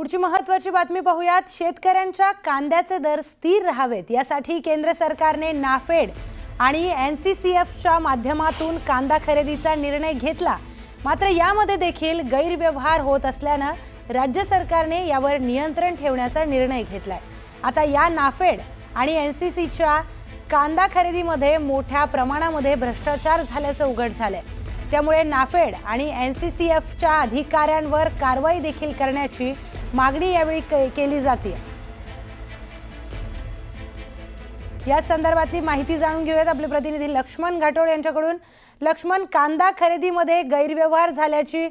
पुढची महत्त्वाची बातमी पाहूयात। शेतकऱ्यांच्या कांद्याचे दर स्थिर राहावेत यासाठी केंद्र सरकारने नाफेड आणि एनसीसीएफच्या माध्यमातून कांदा खरेदीचा निर्णय घेतला। मात्र यामध्ये देखील गैरव्यवहार होत असल्याने राज्य सरकारने यावर नियंत्रण ठेवण्याचा निर्णय घेतलाय। आता या नाफेड आणि एनसीसीच्या कांदा खरेदीमध्ये मोठ्या प्रमाणामध्ये भ्रष्टाचार झाल्याचं उघड झालंय। त्यामुळे नाफेड आणि एनसीसीएफच्या अधिकाऱ्यांवर कारवाई देखील करण्याची मागणी यावेळी केली जाते। या संदर्भातली माहिती जाणून घेऊयात आपले प्रतिनिधी लक्ष्मण घाटोळ यांच्याकडून। लक्ष्मण, कांदा खरेदीमध्ये गैरव्यवहार झाल्याची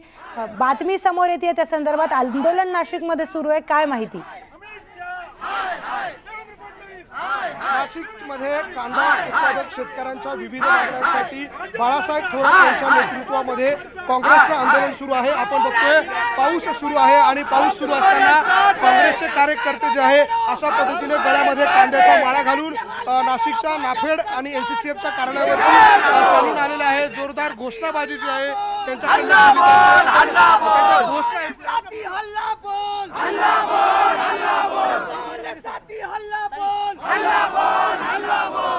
बातमी समोर येते, त्या संदर्भात आंदोलन नाशिकमध्ये सुरू आहे, काय माहिती? नाशिकमध्ये कांदा उत्पादक शेतकऱ्यांच्या विविध मागण्यांसाठी बाळासाहेब थोरात यांच्या नेतृत्वामध्ये काँग्रेसचं आंदोलन सुरू आहे। आपण बघतोय पाऊस सुरू आहे आणि पाऊस सुरू असताना काँग्रेसचे कार्यकर्ते जे आहे अशा पद्धतीने गळ्यामध्ये कांद्याच्या माळा घालून नाशिकच्या नाफेड आणि एनसीसीएफच्या कार्यालयावरती चालून आलेले आहे। जोरदार घोषणाबाजी जी आहे त्यांच्याकडून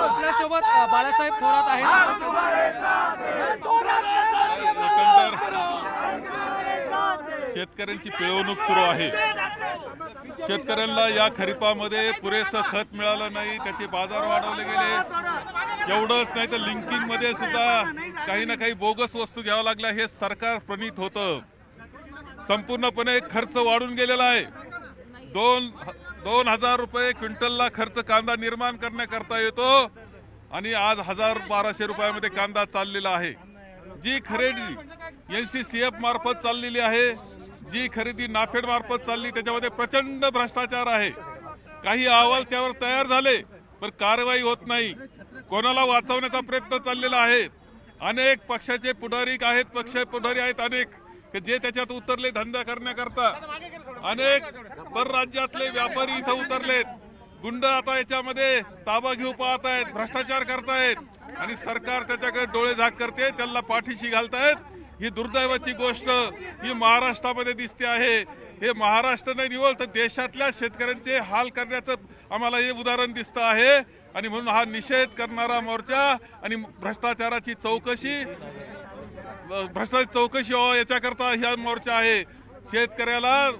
आपल्यासोबत बाळासाहेब थोरात आहेत। शेतकऱ्यांची पिळवणूक सुरू आहे। शेतकऱ्यांना या खरीपामध्ये पुरेसं खत मिळालं नाही, त्याचे बाजार वाढवले गेले। एवढंच नाही तर लिंकिंग मध्ये सुद्धा काही ना काही बोगस वस्तू घ्यावं लागल्या। हे सरकार प्रणित होतं। संपूर्णपणे खर्च वाढून गेलेला आहे। 2,000 रुपये क्विंटलला खर्च कांदा निर्माण करण्याकरता येतो आणि आज 1,000-1,200 रुपयामध्ये कांदा चाललेला आहे। जी खरेदी एनसीसीएफ मार्फत चाललेली आहे, जी खरेदी नाफेड मार्फत चालली, त्याच्यामध्ये प्रचंड भ्रष्टाचार आहे। काही अहवाल त्यावर तयार झाले पण कारवाई होत नाही। कोणाला वाचवण्याचा प्रयत्न चाललेला आहे। अनेक पक्षाचे पुढारी आहेत, पक्ष पुढारी आहेत अनेक जे त्याच्यात उतरले धंदा करण्याकरता। अनेक परराज्यातले व्यापारी इथं उतरलेत। गुंड आता याच्यामध्ये ताबा घेऊ पाहत आहेत, भ्रष्टाचार करतायत आणि सरकार त्याच्याकडे डोळे झाक करते, त्याला पाठीशी घालतायत। ही दुर्दैवाची गोष्ट ही महाराष्ट्रामध्ये दिसते आहे। हे महाराष्ट्र नाही निवळ तर देशातल्या शेतकऱ्यांचे हाल करण्याचं आम्हाला हे उदाहरण दिसतं आहे आणि म्हणून हा निषेध करणारा मोर्चा आणि भ्रष्टाचाराची चौकशी याच्याकरता हा मोर्चा आहे। शेतकऱ्याला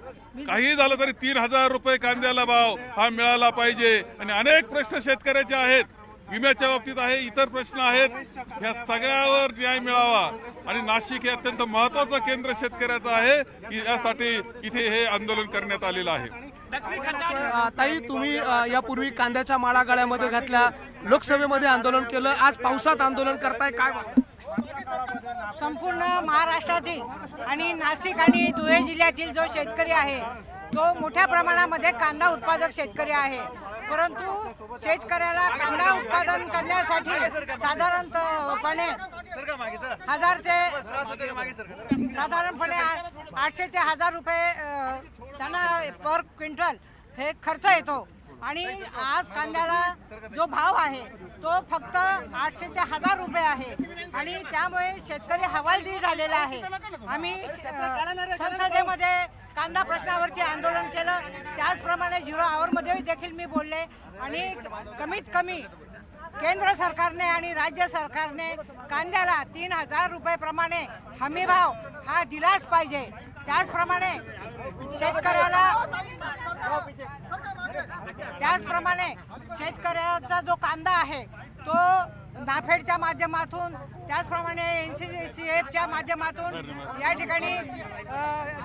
काही झालं तरी 3,000 रुपये कांद्याला भाव हा मिळाला पाहिजे आणि अनेक प्रश्न शेतकऱ्याचे आहेत, विम्याच्या बाबतीत आहे, इतर प्रश्न आहेत। ह्या सगळ्यावर न्याय मिळावा आणि नाशिक हे अत्यंत महत्त्वाचं केंद्र शेतकऱ्याचं आहे, यासाठी इथे हे आंदोलन करण्यात आलेलं आहे। ताई, तुम्ही यापूर्वी कांद्याच्या माळा गळ्यामध्ये घातल्या, लोकसभेमध्ये आंदोलन केलं, आज पावसात आंदोलन करताय, काय? संपूर्ण महाराष्ट्रातील आणि नाशिक आणि धुळे जिल्ह्यातील जो शेतकरी आहे तो मोठ्या प्रमाणामध्ये कांदा उत्पादक शेतकरी आहे। परंतु शेतकऱ्याला कांदा उत्पादन करण्यासाठी साधारणपणे 800 ते 1,000 रुपये त्यांना पर क्विंटल हे खर्च येतो आणि आज कांद्याला जो भाव आहे तो फक्त 800 ते 1,000 रुपये आहे आणि त्यामुळे शेतकरी हवालदिल झालेला आहे। आम्ही संसदेमध्ये कांदा प्रश्नावरती आंदोलन केलं, त्याचप्रमाणे 0 आवरमध्ये देखील मी बोलले आणि कमीत कमी केंद्र सरकारने आणि राज्य सरकारने कांद्याला 3,000 रुपये प्रमाणे हमी भाव हा दिलाच पाहिजे। त्याचप्रमाणे शेतकऱ्याचा जो कांदा आहे तो नाफेडच्या माध्यमातून त्याचप्रमाणे एनसीसीएफच्या माध्यमातून या ठिकाणी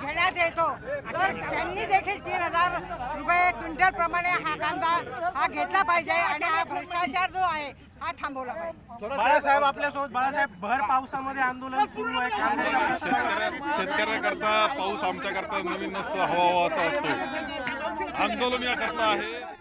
घेण्यात येतो, तर त्यांनी देखील 3,000 रुपये क्विंटल प्रमाणे हा कांदा हा घेतला पाहिजे आणि हा भ्रष्टाचार जो आहे हा थांबवला पाहिजे। बाळासाहेब आपल्यासोबत, बाळासाहेब, भर पावसामध्ये आंदोलन सुरू आहे। शेतकऱ्याकरता पाऊस आमच्याकरता नवीन नसतो, हवा असा असतो। आंदोलन याकरता आहे